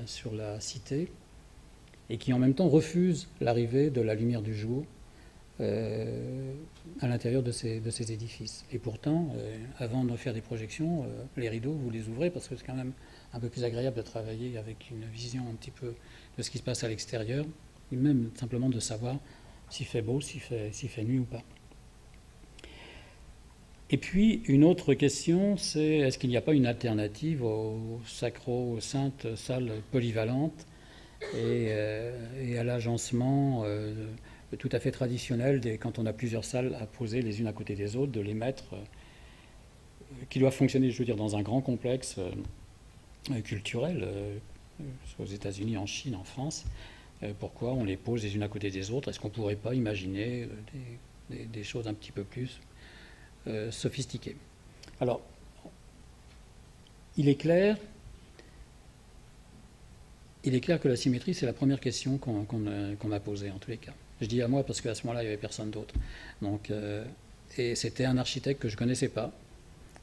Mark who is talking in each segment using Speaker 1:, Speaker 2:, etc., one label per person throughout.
Speaker 1: sur la cité et qui en même temps refusent l'arrivée de la lumière du jour à l'intérieur de ces édifices. Et pourtant, avant de faire des projections, les rideaux, vous les ouvrez parce que c'est quand même un peu plus agréable de travailler avec une vision un petit peu de ce qui se passe à l'extérieur, et même simplement de savoir s'il fait beau, s'il fait nuit ou pas. Et puis, une autre question, c'est est-ce qu'il n'y a pas une alternative aux sacro-saintes salles polyvalentes et à l'agencement tout à fait traditionnel, quand on a plusieurs salles à poser les unes à côté des autres, de les mettre, qui doivent fonctionner, je veux dire, dans un grand complexe culturel, soit aux États-Unis, en Chine, en France. Pourquoi on les pose les unes à côté des autres? Est-ce qu'on ne pourrait pas imaginer des choses un petit peu plus sophistiquées? Alors, il est clair que la symétrie, c'est la première question qu'on m'a posée en tous les cas. Je dis à moi parce qu'à ce moment-là, il n'y avait personne d'autre. Donc, et c'était un architecte que je ne connaissais pas.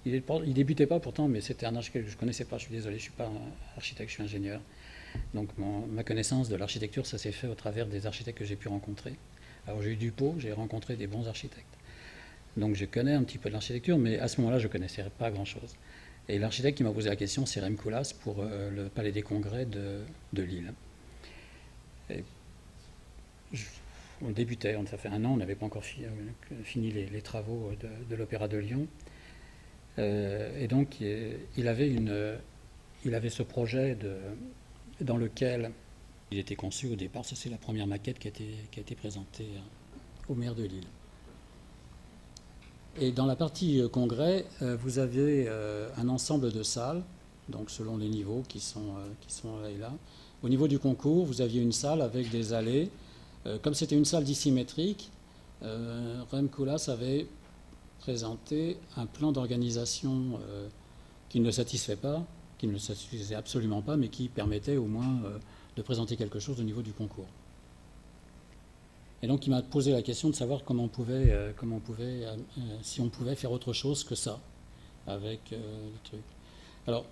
Speaker 1: Il ne débutait pas pourtant, mais c'était un architecte que je ne connaissais pas. Je suis désolé, je ne suis pas un architecte, je suis ingénieur. Donc ma connaissance de l'architecture, ça s'est fait au travers des architectes que j'ai pu rencontrer. Alors j'ai eu du pot, j'ai rencontré des bons architectes. Donc je connais un petit peu de l'architecture, mais à ce moment-là, je ne connaissais pas grand-chose. Et l'architecte qui m'a posé la question, c'est Rem Koolhaas pour le Palais des Congrès de Lille. On débutait, ça fait un an, on n'avait pas encore fini les travaux de l'Opéra de Lyon. Et donc il avait ce projet dans lequel il était conçu au départ. Ça, c'est la première maquette qui a été présentée au maire de Lille. Et dans la partie congrès, vous avez un ensemble de salles, donc selon les niveaux qui sont là et là. Au niveau du concours, vous aviez une salle avec des allées. Comme c'était une salle dissymétrique, Rem Koolhaas avait présenté un plan d'organisation qui ne le satisfaisait pas, qui ne le satisfaisait absolument pas, mais qui permettait au moins de présenter quelque chose au niveau du concours. Et donc il m'a posé la question de savoir si on pouvait faire autre chose que ça avec le truc. Alors,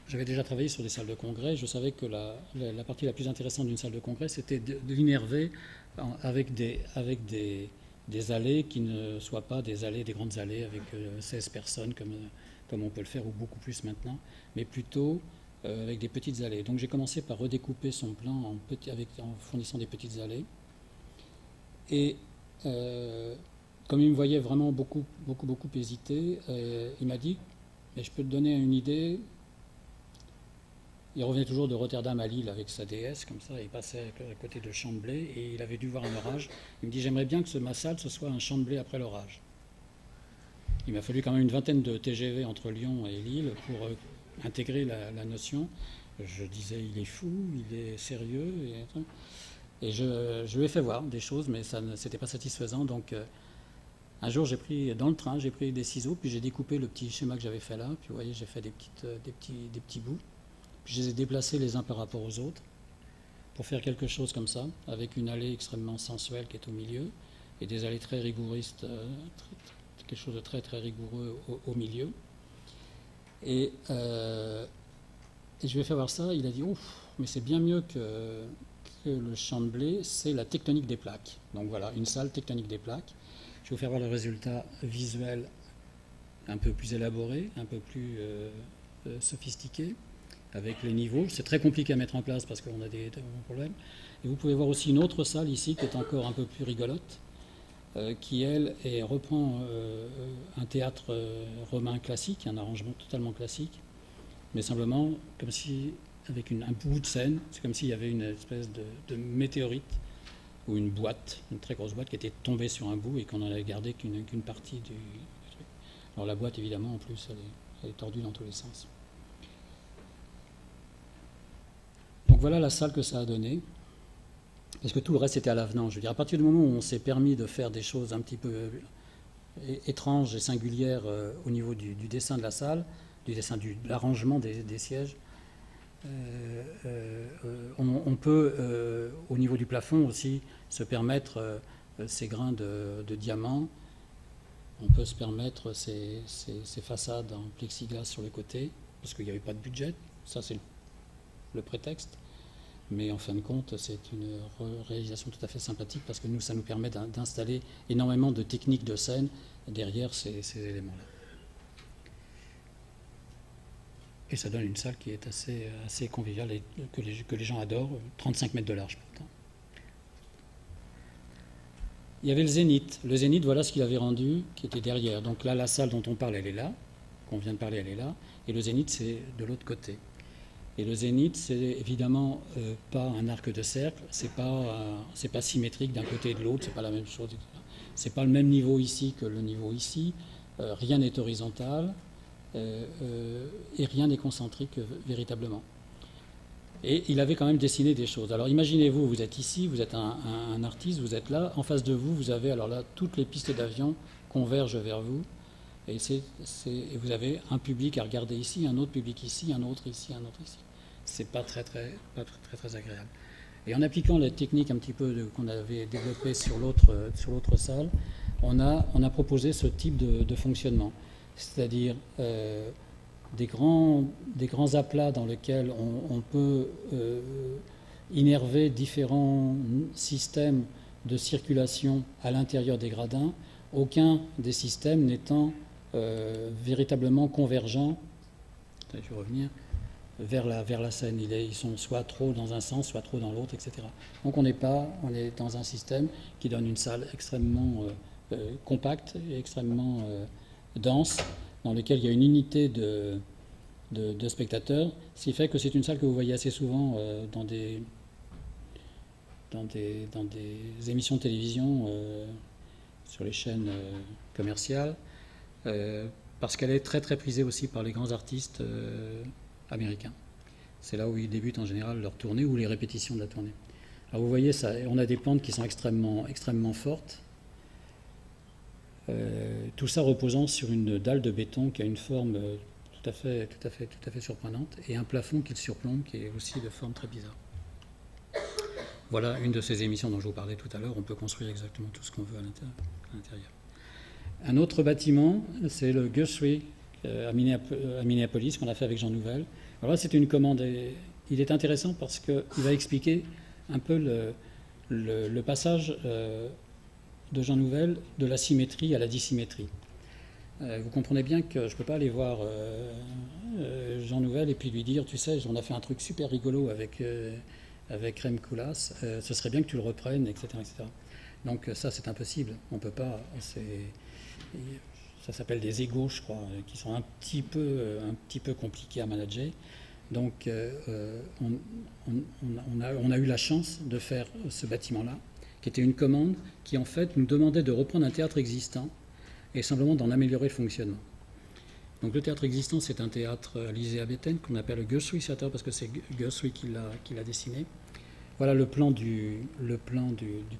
Speaker 1: j'avais déjà travaillé sur des salles de congrès. Je savais que la partie la plus intéressante d'une salle de congrès, c'était de l'innerver avec des allées qui ne soient pas des grandes allées avec 16 personnes comme on peut le faire, ou beaucoup plus maintenant, mais plutôt avec des petites allées. Donc j'ai commencé par redécouper son plan en fournissant des petites allées. Et comme il me voyait vraiment beaucoup hésiter, il m'a dit, mais je peux te donner une idée. Il revenait toujours de Rotterdam à Lille avec sa DS, comme ça, il passait à côté de champ de blé, et il avait dû voir un orage. Il me dit, j'aimerais bien que ma salle, ce soit un champ de blé après l'orage. Il m'a fallu quand même une vingtaine de TGV entre Lyon et Lille pour intégrer la notion. Je disais, il est fou, il est sérieux, et je lui ai fait voir des choses, mais ça n'était pas satisfaisant. Donc un jour, dans le train, j'ai pris des ciseaux, puis j'ai découpé le petit schéma que j'avais fait là, puis vous voyez, j'ai fait des petits bouts. Puis je les ai déplacés les uns par rapport aux autres pour faire quelque chose comme ça, avec une allée extrêmement sensuelle qui est au milieu et des allées très rigouristes, quelque chose de très très rigoureux au milieu. Et je lui ai fait voir ça, il a dit « Ouf, mais c'est bien mieux que le champ de blé, c'est la tectonique des plaques. » Donc voilà, une salle tectonique des plaques. Je vais vous faire voir le résultat visuel un peu plus élaboré, un peu plus sophistiqué, avec les niveaux. C'est très compliqué à mettre en place parce qu'on a des problèmes. Et vous pouvez voir aussi une autre salle ici qui est encore un peu plus rigolote, qui elle reprend un théâtre romain classique, un arrangement totalement classique, mais simplement comme si, avec un bout de scène, c'est comme s'il y avait une espèce de météorite ou une boîte, une très grosse boîte qui était tombée sur un bout et qu'on n'en avait gardé qu'une partie du truc. Alors la boîte évidemment en plus elle est tordue dans tous les sens. Donc voilà la salle que ça a donné, parce que tout le reste était à l'avenant. Je veux dire, à partir du moment où on s'est permis de faire des choses un petit peu étranges et singulières au niveau du dessin de la salle, de l'arrangement des sièges, on peut, au niveau du plafond aussi, se permettre ces grains de diamants. On peut se permettre ces façades en plexiglas sur le côté, parce qu'il n'y avait pas de budget. Ça, c'est le prétexte. Mais en fin de compte, c'est une réalisation tout à fait sympathique parce que ça nous permet d'installer énormément de techniques de scène derrière ces éléments-là. Et ça donne une salle qui est assez conviviale et que les gens adorent, 35 mètres de large pourtant. Il y avait le Zénith. Le Zénith, voilà ce qu'il avait rendu, qui était derrière. Donc là, la salle dont on parle, elle est là, qu'on vient de parler, elle est là, et le Zénith, c'est de l'autre côté. Et le Zénith, c'est évidemment pas un arc de cercle, c'est pas symétrique d'un côté et de l'autre, c'est pas la même chose, etc. C'est pas le même niveau ici que le niveau ici, rien n'est horizontal, et rien n'est concentrique véritablement. Et il avait quand même dessiné des choses. Alors imaginez-vous, vous êtes ici, vous êtes un artiste, vous êtes là, en face de vous, vous avez alors là toutes les pistes d'avion convergent vers vous, et vous avez un public à regarder ici, un autre public ici, un autre ici, un autre ici. C'est pas très agréable. Et en appliquant la technique un petit peu qu'on avait développée sur l'autre salle, on a proposé ce type de fonctionnement, c'est-à-dire des grands aplats dans lesquels on peut innerver différents systèmes de circulation à l'intérieur des gradins, aucun des systèmes n'étant véritablement convergents, je vais revenir, vers la scène. Ils sont soit trop dans un sens, soit trop dans l'autre, etc. Donc on est dans un système qui donne une salle extrêmement compacte et extrêmement dense, dans lequel il y a une unité de spectateurs, ce qui fait que c'est une salle que vous voyez assez souvent dans des émissions de télévision sur les chaînes commerciales, parce qu'elle est très prisée aussi par les grands artistes américains. C'est là où ils débutent en général leur tournée ou les répétitions de la tournée. Alors vous voyez, on a des pentes qui sont extrêmement fortes. Tout ça reposant sur une dalle de béton qui a une forme tout à fait surprenante et un plafond qui le surplombe qui est aussi de forme très bizarre. Voilà une de ces émissions dont je vous parlais tout à l'heure. On peut construire exactement tout ce qu'on veut à l'intérieur. Un autre bâtiment, c'est le Guthrie à Minneapolis qu'on a fait avec Jean Nouvel. Alors là, c'est une commande. Et il est intéressant parce qu'il va expliquer un peu le passage de Jean Nouvel de la symétrie à la dissymétrie. Vous comprenez bien que je ne peux pas aller voir Jean Nouvel et puis lui dire, tu sais, on a fait un truc super rigolo avec Rem Koolhaas, ce serait bien que tu le reprennes, etc. etc. Donc ça, c'est impossible. On ne peut pas. Ça s'appelle des égos, je crois, qui sont un petit peu compliqués à manager. Donc on a eu la chance de faire ce bâtiment-là, qui était une commande qui, en fait, nous demandait de reprendre un théâtre existant et simplement d'en améliorer le fonctionnement. Donc le théâtre existant, c'est un théâtre à l'Elysée-Béthène qu'on appelle le Guthrie Theater parce que c'est Guthrie qui l'a dessiné. Voilà le plan du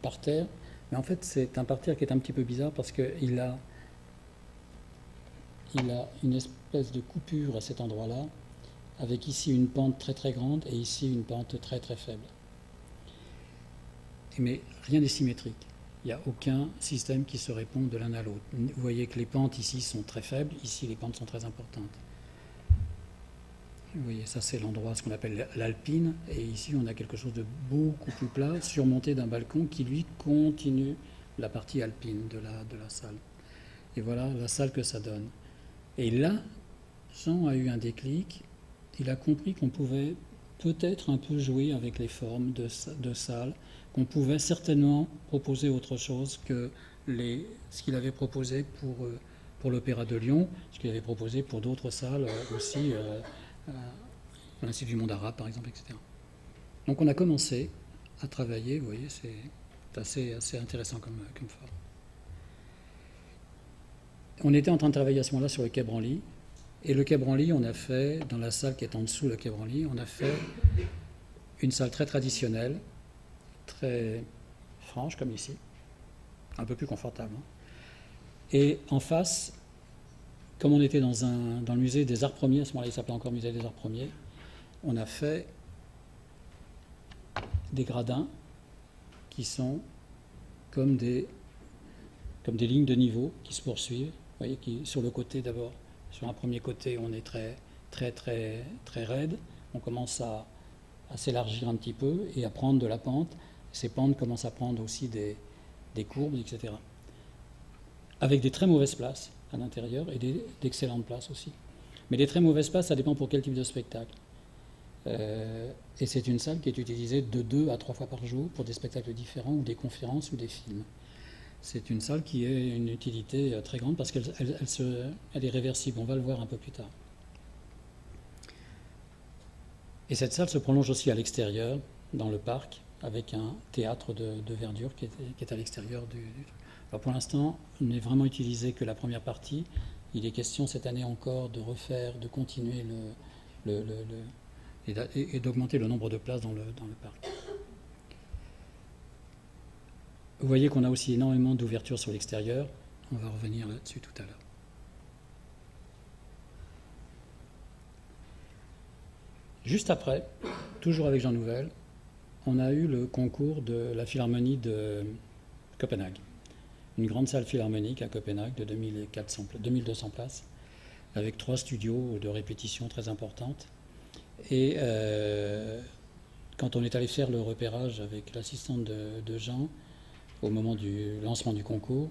Speaker 1: parterre. Mais en fait, c'est un parterre qui est un petit peu bizarre parce qu'il a une espèce de coupure à cet endroit-là, avec ici une pente très grande et ici une pente très faible. Mais rien n'est symétrique. Il n'y a aucun système qui se répond de l'un à l'autre. Vous voyez que les pentes ici sont très faibles, ici les pentes sont très importantes. Vous voyez, ça c'est l'endroit, ce qu'on appelle l'alpine, et ici on a quelque chose de beaucoup plus plat, surmonté d'un balcon qui lui continue la partie alpine de la salle. Et voilà la salle que ça donne. Et là, Jean a eu un déclic, il a compris qu'on pouvait peut-être un peu jouer avec les formes de salle, qu'on pouvait certainement proposer autre chose que ce qu'il avait proposé pour l'Opéra de Lyon, ce qu'il avait proposé pour d'autres salles aussi, à l'Institut du monde arabe par exemple, etc. Donc on a commencé à travailler, vous voyez, c'est assez intéressant comme forme. On était en train de travailler à ce moment-là sur le Quai Branly, et le Quai Branly, on a fait, dans la salle qui est en dessous le Quai Branly, on a fait une salle très traditionnelle, très franche comme ici, un peu plus confortable. Et en face, comme on était dans le musée des Arts Premiers, à ce moment-là il s'appelait encore musée des Arts Premiers, on a fait des gradins qui sont comme des lignes de niveau qui se poursuivent. Vous voyez, sur le côté d'abord, sur un premier côté, on est très raide. on commence à s'élargir un petit peu et à prendre de la pente. Ces pentes commencent à prendre aussi des courbes, etc. Avec des très mauvaises places à l'intérieur et d'excellentes places aussi. Mais les très mauvaises places, ça dépend pour quel type de spectacle. Et c'est une salle qui est utilisée de 2 à 3 fois par jour pour des spectacles différents ou des conférences ou des films. C'est une salle qui a une utilité très grande parce qu'elle est réversible. On va le voir un peu plus tard. Et cette salle se prolonge aussi à l'extérieur, dans le parc, avec un théâtre de verdure qui est à l'extérieur du truc. Alors pour l'instant, on n'est vraiment utilisé que la première partie. Il est question cette année encore de refaire, de continuer et d'augmenter le nombre de places dans le parc. Vous voyez qu'on a aussi énormément d'ouvertures sur l'extérieur. On va revenir là-dessus tout à l'heure. Juste après, toujours avec Jean Nouvel, on a eu le concours de la Philharmonie de Copenhague. Une grande salle philharmonique à Copenhague de 2200 places, avec 3 studios de répétition très importantes. Et quand on est allé faire le repérage avec l'assistante de Jean, au moment du lancement du concours,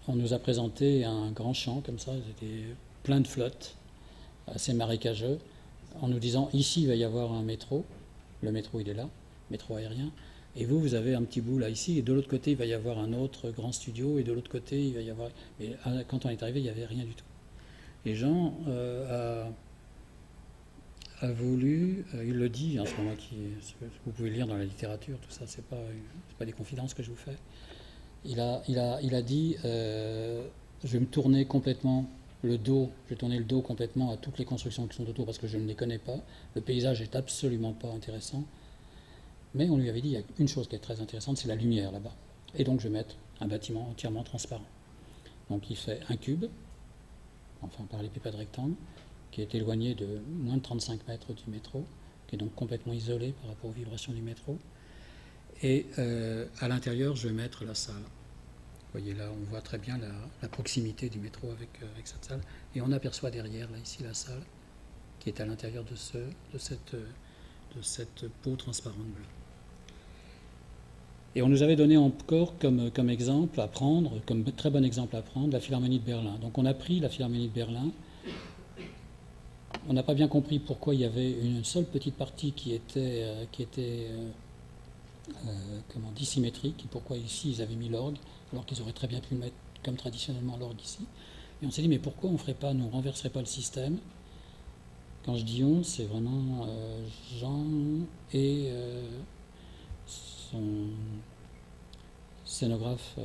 Speaker 1: on nous a présenté un grand champ comme ça, c'était plein de flottes, assez marécageux, en nous disant ici il va y avoir un métro, le métro il est là, métro aérien, et vous avez un petit bout là ici, et de l'autre côté il va y avoir un autre grand studio, et de l'autre côté il va y avoir... Et quand on est arrivé il n'y avait rien du tout. Et Jean a voulu, il le dit, en ce moment, vous pouvez lire dans la littérature, tout ça, c'est pas des confidences que je vous fais. Il a dit, je vais me tourner complètement le dos, je vais tourner le dos complètement à toutes les constructions qui sont autour parce que je ne les connais pas. Le paysage est absolument pas intéressant. Mais on lui avait dit, il y a une chose qui est très intéressante, c'est la lumière là-bas. Et donc je vais mettre un bâtiment entièrement transparent. Donc il fait un cube, enfin par l'épipède rectangle, qui est éloigné de moins de 35 mètres du métro, qui est donc complètement isolé par rapport aux vibrations du métro. Et à l'intérieur, je vais mettre la salle. Vous voyez là, on voit très bien la proximité du métro avec cette salle. Et on aperçoit derrière, là, ici, la salle, qui est à l'intérieur de cette peau transparente bleue. Et on nous avait donné encore comme exemple à prendre, comme très bon exemple à prendre, la Philharmonie de Berlin. Donc on a pris la Philharmonie de Berlin. On n'a pas bien compris pourquoi il y avait une seule petite partie qui était dissymétrique, et pourquoi ici ils avaient mis l'orgue, alors qu'ils auraient très bien pu mettre comme traditionnellement l'orgue ici. Et on s'est dit, mais pourquoi on ne renverserait pas le système? Quand je dis on, c'est vraiment Jean et son scénographe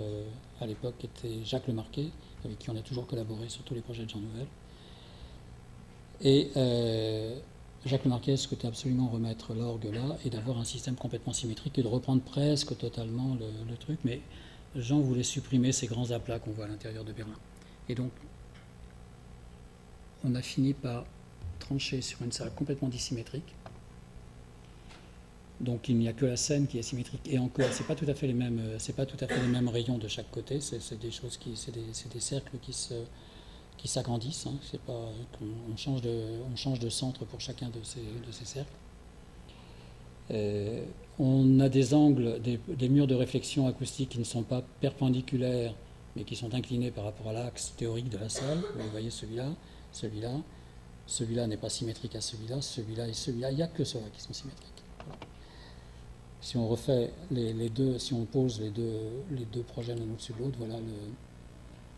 Speaker 1: à l'époque était Jacques Lemarquet, avec qui on a toujours collaboré sur tous les projets de Jean Nouvel. Et Jacques Lemarquet souhaitait absolument remettre l'orgue là et d'avoir un système complètement symétrique et de reprendre presque totalement le truc, mais Jean voulait supprimer ces grands aplats qu'on voit à l'intérieur de Berlin. Et donc, on a fini par trancher sur une salle complètement dissymétrique. Donc il n'y a que la scène qui est symétrique, et encore, c'est pas tout à fait les mêmes rayons de chaque côté, c'est des choses c'est des cercles qui s'agrandissent, hein. C'est pas on change de centre pour chacun de ces cercles. On a des angles, des murs de réflexion acoustique qui ne sont pas perpendiculaires, mais qui sont inclinés par rapport à l'axe théorique de la salle. Vous voyez celui-là n'est pas symétrique à celui-là et celui-là, il n'y a que ceux-là qui sont symétriques. Voilà. Si on refait les deux, si on pose les deux projets l'un au-dessus de l'autre, voilà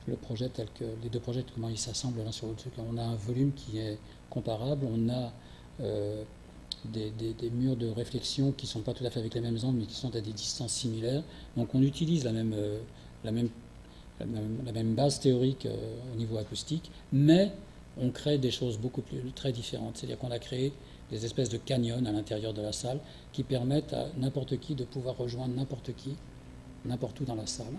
Speaker 1: le projet tel que les deux projets, comment ils s'assemblent l'un sur l'autre. On a un volume qui est comparable, on a des murs de réflexion qui ne sont pas tout à fait avec les mêmes angles, mais qui sont à des distances similaires. Donc on utilise la même base théorique au niveau acoustique, mais on crée des choses très différentes. C'est-à-dire qu'on a créé des espèces de canyons à l'intérieur de la salle qui permettent à n'importe qui de pouvoir rejoindre n'importe qui, n'importe où dans la salle.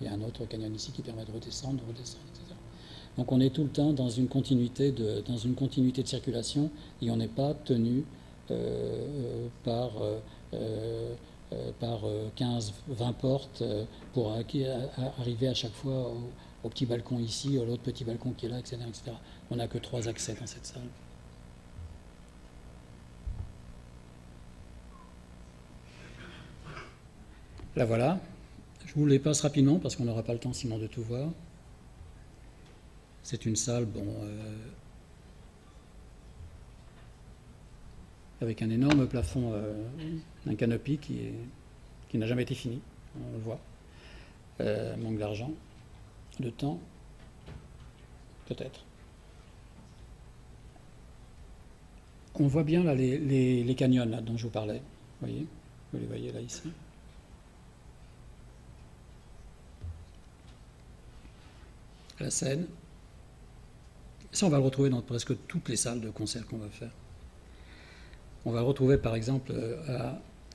Speaker 1: Il y a un autre canyon ici qui permet de redescendre, etc. Donc on est tout le temps dans une continuité de circulation et on n'est pas tenu par 15-20 portes pour arriver à chaque fois au petit balcon ici, à l'autre petit balcon qui est là, etc. On n'a que 3 accès dans cette salle. La voilà. Je vous les passe rapidement parce qu'on n'aura pas le temps sinon de tout voir. C'est une salle, bon, avec un énorme plafond, un canopy qui n'a jamais été fini, on le voit. Manque d'argent, de temps, peut-être. On voit bien là les canyons là, dont je vous parlais. Vous les voyez là ici. La scène. Ça, on va le retrouver dans presque toutes les salles de concert qu'on va faire. On va le retrouver par exemple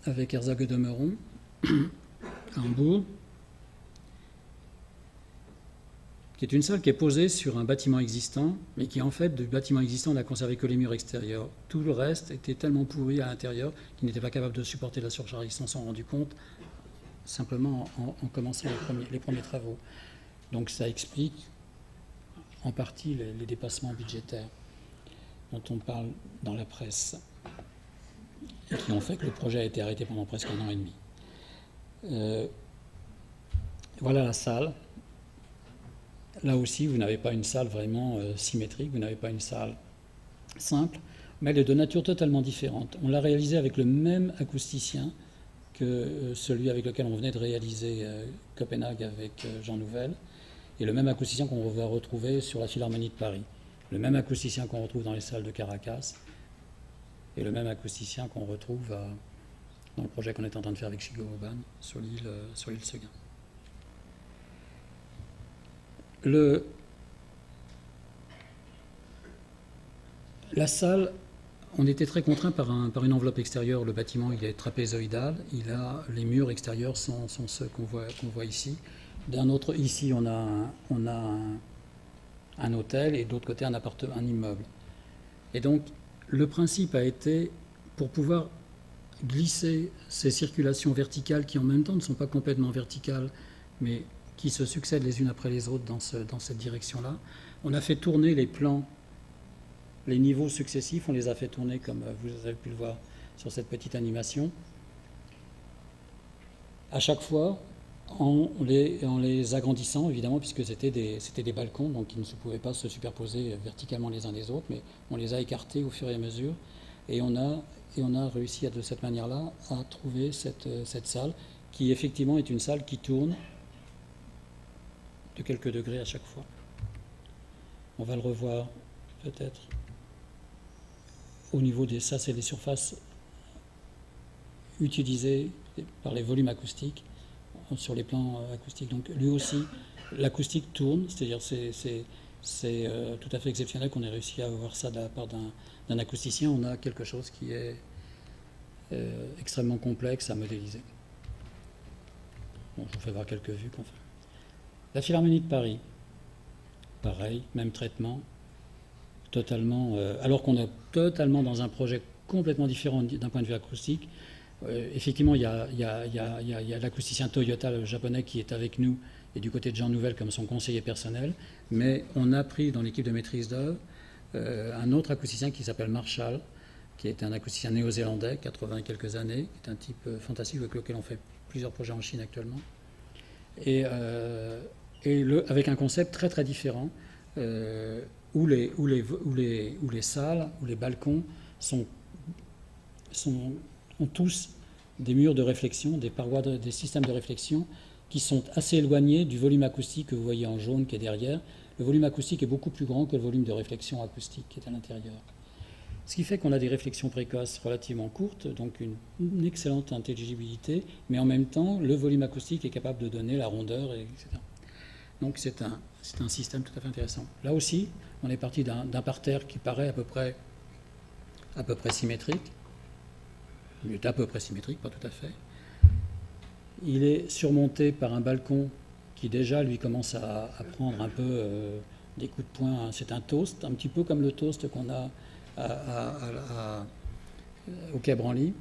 Speaker 1: avec Herzog de Meuron, à Hambourg, qui est une salle qui est posée sur un bâtiment existant, mais qui en fait, du bâtiment existant, n'a conservé que les murs extérieurs. Tout le reste était tellement pourri à l'intérieur qu'ils n'étaient pas capables de supporter la surcharge. Ils s'en sont rendus compte simplement en commençant les premiers travaux. Donc ça explique en partie les dépassements budgétaires dont on parle dans la presse et qui ont fait que le projet a été arrêté pendant presque 1 an et demi. Voilà la salle. Là aussi, vous n'avez pas une salle vraiment symétrique, vous n'avez pas une salle simple, mais elle est de nature totalement différente. On l'a réalisé avec le même acousticien que celui avec lequel on venait de réaliser Copenhague avec Jean Nouvel, et le même acousticien qu'on va retrouver sur la Philharmonie de Paris, le même acousticien qu'on retrouve dans les salles de Caracas, et le même acousticien qu'on retrouve dans le projet qu'on est en train de faire avec Chigo Oban sur l'île Seguin. La salle, on était très contraint par une enveloppe extérieure. Le bâtiment, il est trapézoïdal. Les murs extérieurs sont ceux qu'on voit ici. D'un autre, ici, on a un hôtel et de l'autre côté, un immeuble. Et donc, le principe a été, pour pouvoir glisser ces circulations verticales qui, en même temps, ne sont pas complètement verticales, mais qui se succèdent les unes après les autres dans cette direction-là. On a fait tourner les plans, les niveaux successifs, on les a fait tourner comme vous avez pu le voir sur cette petite animation. À chaque fois, en les agrandissant, évidemment, puisque c'était des balcons, donc ils ne pouvaient pas se superposer verticalement les uns des autres, mais on les a écartés au fur et à mesure, et on a réussi de cette manière-là à trouver cette salle, qui effectivement est une salle qui tourne de quelques degrés à chaque fois. On va le revoir peut-être au niveau ça c'est les surfaces utilisées par les volumes acoustiques sur les plans acoustiques. Donc lui aussi, l'acoustique tourne, c'est-à-dire c'est tout à fait exceptionnel qu'on ait réussi à avoir ça de la part d'un acousticien. On a quelque chose qui est extrêmement complexe à modéliser. Bon, je vous fais voir quelques vues qu'on fait. La Philharmonie de Paris, pareil, même traitement, totalement, alors qu'on est totalement dans un projet complètement différent d'un point de vue acoustique. Effectivement, il y a l'acousticien Toyota, le japonais, qui est avec nous, et du côté de Jean Nouvel comme son conseiller personnel, mais on a pris dans l'équipe de maîtrise d'œuvre un autre acousticien qui s'appelle Marshall, qui est un acousticien néo-zélandais, 80 et quelques années, qui est un type fantastique avec lequel on fait plusieurs projets en Chine actuellement. Et avec un concept très très différent, où les salles, où les balcons ont tous des murs de réflexion, des parois, des systèmes de réflexion qui sont assez éloignés du volume acoustique que vous voyez en jaune qui est derrière. Le volume acoustique est beaucoup plus grand que le volume de réflexion acoustique qui est à l'intérieur. Ce qui fait qu'on a des réflexions précoces relativement courtes, donc une excellente intelligibilité, mais en même temps, le volume acoustique est capable de donner la rondeur, etc. Donc c'est un système tout à fait intéressant. Là aussi, on est parti d'un parterre qui paraît à peu près symétrique. Il est à peu près symétrique, pas tout à fait. Il est surmonté par un balcon qui déjà, lui, commence à prendre un peu des coups de poing. C'est un toast, un petit peu comme le toast qu'on a au Quai Branly.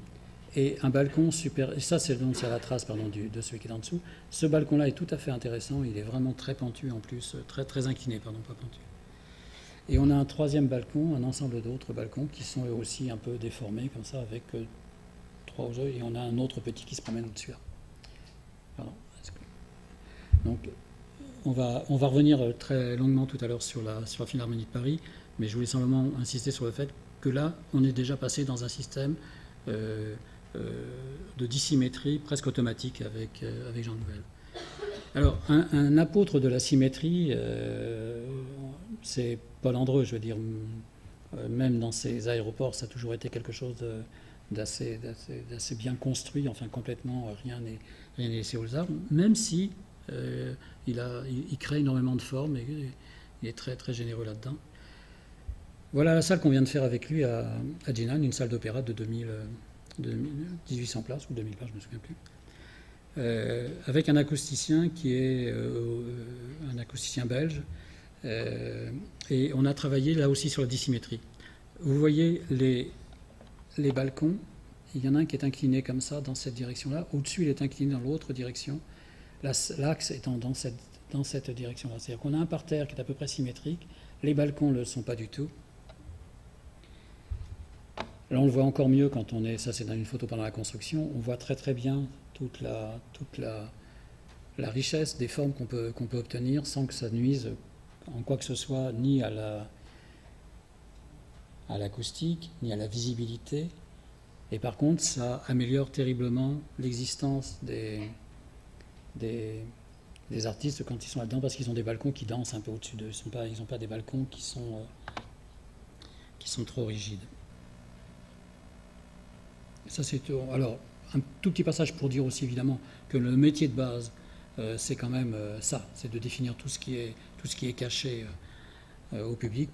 Speaker 1: Et un balcon super... Et ça, c'est la trace de celui qui est en dessous. Ce balcon-là est tout à fait intéressant. Il est vraiment très pentu en plus, très incliné, pardon, pas pentu. Et on a un troisième balcon, un ensemble d'autres balcons qui sont eux aussi un peu déformés, comme ça, avec trois yeux. Et on a un autre petit qui se promène au-dessus. Pardon. Donc, on va revenir très longuement tout à l'heure sur la Philharmonie de Paris, mais je voulais simplement insister sur le fait que là, on est déjà passé dans un système de dissymétrie presque automatique avec Jean Nouvel. Alors, un apôtre de la symétrie, c'est Paul Andreu, je veux dire, même dans ses aéroports, ça a toujours été quelque chose d'assez bien construit, enfin complètement, rien n'est laissé aux arts, même si il crée énormément de formes et il est très, très généreux là-dedans. Voilà la salle qu'on vient de faire avec lui à Jinan, une salle d'opéra de 1800 places ou 2000 places, je ne me souviens plus. Avec un acousticien qui est un acousticien belge. Et on a travaillé là aussi sur la dissymétrie. Vous voyez les balcons, il y en a un qui est incliné comme ça dans cette direction-là, au-dessus il est incliné dans l'autre direction, l'axe étant dans cette direction-là. C'est-à-dire qu'on a un parterre qui est à peu près symétrique, les balcons ne le sont pas du tout. Là on le voit encore mieux quand on est, ça c'est dans une photo pendant la construction, on voit très très bien toute la richesse des formes qu'on peut obtenir sans que ça nuise en quoi que ce soit ni à l'acoustique, ni à la visibilité. Et par contre, ça améliore terriblement l'existence des artistes quand ils sont là-dedans, parce qu'ils ont des balcons qui dansent un peu au-dessus d'eux. Ils n'ont pas des balcons qui sont trop rigides. Ça, c'est tout. Alors, un tout petit passage pour dire aussi évidemment que le métier de base, c'est quand même ça, c'est de définir tout ce qui est caché au public.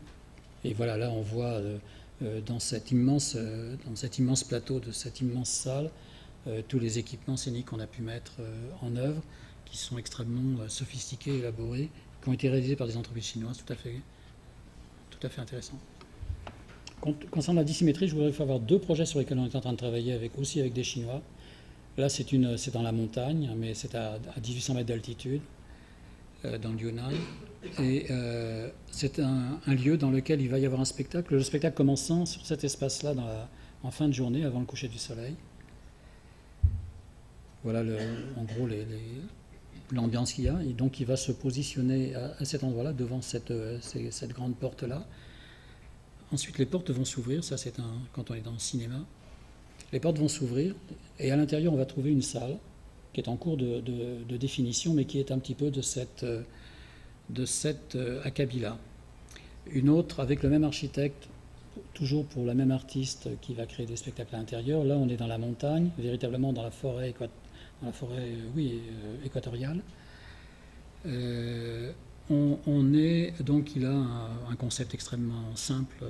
Speaker 1: Et voilà, là on voit dans cet immense plateau de cette immense salle tous les équipements scéniques qu'on a pu mettre en œuvre, qui sont extrêmement sophistiqués, élaborés, qui ont été réalisés par des entreprises chinoises, tout à fait intéressant. Concernant la dissymétrie, je voudrais avoir deux projets sur lesquels on est en train de travailler aussi avec des Chinois. Là, c'est dans la montagne, mais c'est à 1800 mètres d'altitude, dans le Yunnan. Et c'est un lieu dans lequel il va y avoir un spectacle. Le spectacle commençant sur cet espace-là en fin de journée, avant le coucher du soleil. Voilà en gros l'ambiance qu'il y a. Et donc, il va se positionner à cet endroit-là, devant cette grande porte-là. Ensuite, les portes vont s'ouvrir. Ça, c'est quand on est dans le cinéma. Les portes vont s'ouvrir et à l'intérieur, on va trouver une salle qui est en cours de définition, mais qui est un petit peu de cette acabit-là. Une autre avec le même architecte, toujours pour la même artiste qui va créer des spectacles à l'intérieur. Là, on est dans la montagne, véritablement dans la forêt, équatoriale. Donc, il a un concept extrêmement simple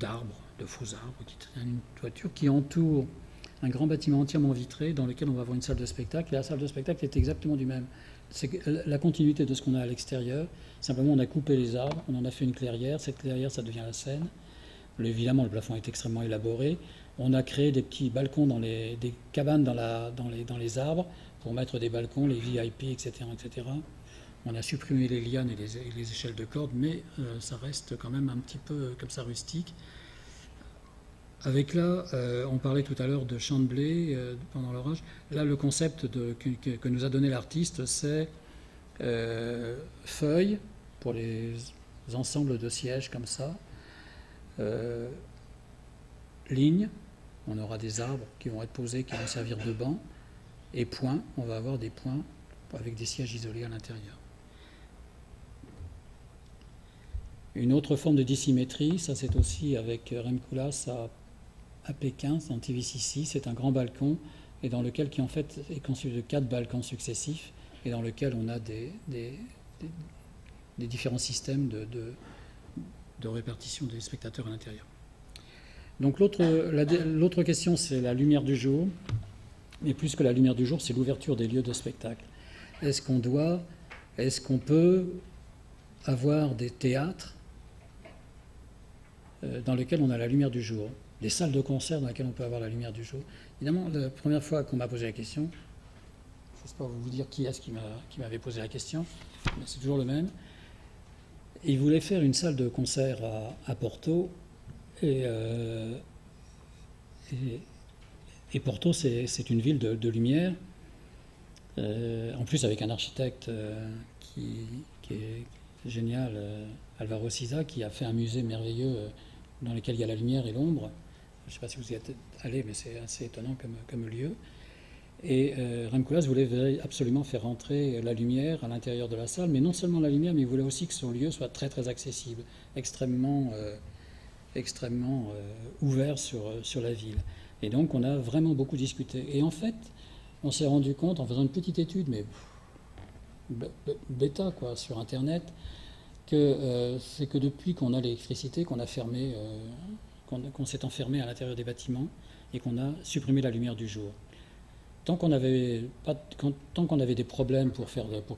Speaker 1: d'arbres, de faux arbres, qui tiennent une toiture qui entoure un grand bâtiment entièrement vitré dans lequel on va avoir une salle de spectacle. Et la salle de spectacle est exactement du même. C'est la continuité de ce qu'on a à l'extérieur. Simplement, on a coupé les arbres, on en a fait une clairière. Cette clairière, ça devient la scène. Évidemment, le plafond est extrêmement élaboré. On a créé des petits balcons, des cabanes dans les arbres pour mettre des balcons, les VIP, etc., etc. On a supprimé les lianes et les échelles de corde, mais ça reste quand même un petit peu comme ça rustique. Avec là, on parlait tout à l'heure de champs de blé pendant l'orage. Là, le concept que nous a donné l'artiste, c'est feuilles pour les ensembles de sièges comme ça, lignes, on aura des arbres qui vont être posés, qui vont servir de bancs, et points, on va avoir des points avec des sièges isolés à l'intérieur. Une autre forme de dissymétrie, ça c'est aussi avec Rem Koolhaas à Pékin, en TVCC, c'est un grand balcon et dans lequel qui en fait est constitué de 4 balcons successifs et dans lequel on a des différents systèmes de répartition des spectateurs à l'intérieur. Donc l'autre question, c'est la lumière du jour, mais plus que la lumière du jour, c'est l'ouverture des lieux de spectacle. Est-ce qu'on peut avoir des théâtres dans lesquels on a la lumière du jour, des salles de concert dans lesquelles on peut avoir la lumière du jour? Évidemment, la première fois qu'on m'a posé la question, je ne sais pas vous dire qui est-ce qui m'avait posé la question, mais c'est toujours le même. Il voulait faire une salle de concert à Porto et Et Porto, c'est une ville de lumière, en plus avec un architecte qui est génial, Alvaro Siza, qui a fait un musée merveilleux dans lequel il y a la lumière et l'ombre. Je ne sais pas si vous y êtes allé, mais c'est assez étonnant comme lieu. Et Rem Koolhaas voulait absolument faire rentrer la lumière à l'intérieur de la salle, mais non seulement la lumière, mais il voulait aussi que son lieu soit très très accessible, extrêmement ouvert sur la ville. Et donc on a vraiment beaucoup discuté. Et en fait, on s'est rendu compte en faisant une petite étude, mais bêta quoi, sur Internet, que c'est que depuis qu'on a l'électricité, qu'on a fermé, qu'on s'est enfermé à l'intérieur des bâtiments et qu'on a supprimé la lumière du jour. Tant qu'on avait des problèmes pour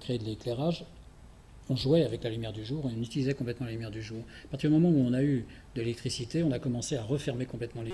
Speaker 1: créer de l'éclairage, on jouait avec la lumière du jour, on utilisait complètement la lumière du jour. À partir du moment où on a eu de l'électricité, on a commencé à refermer complètement les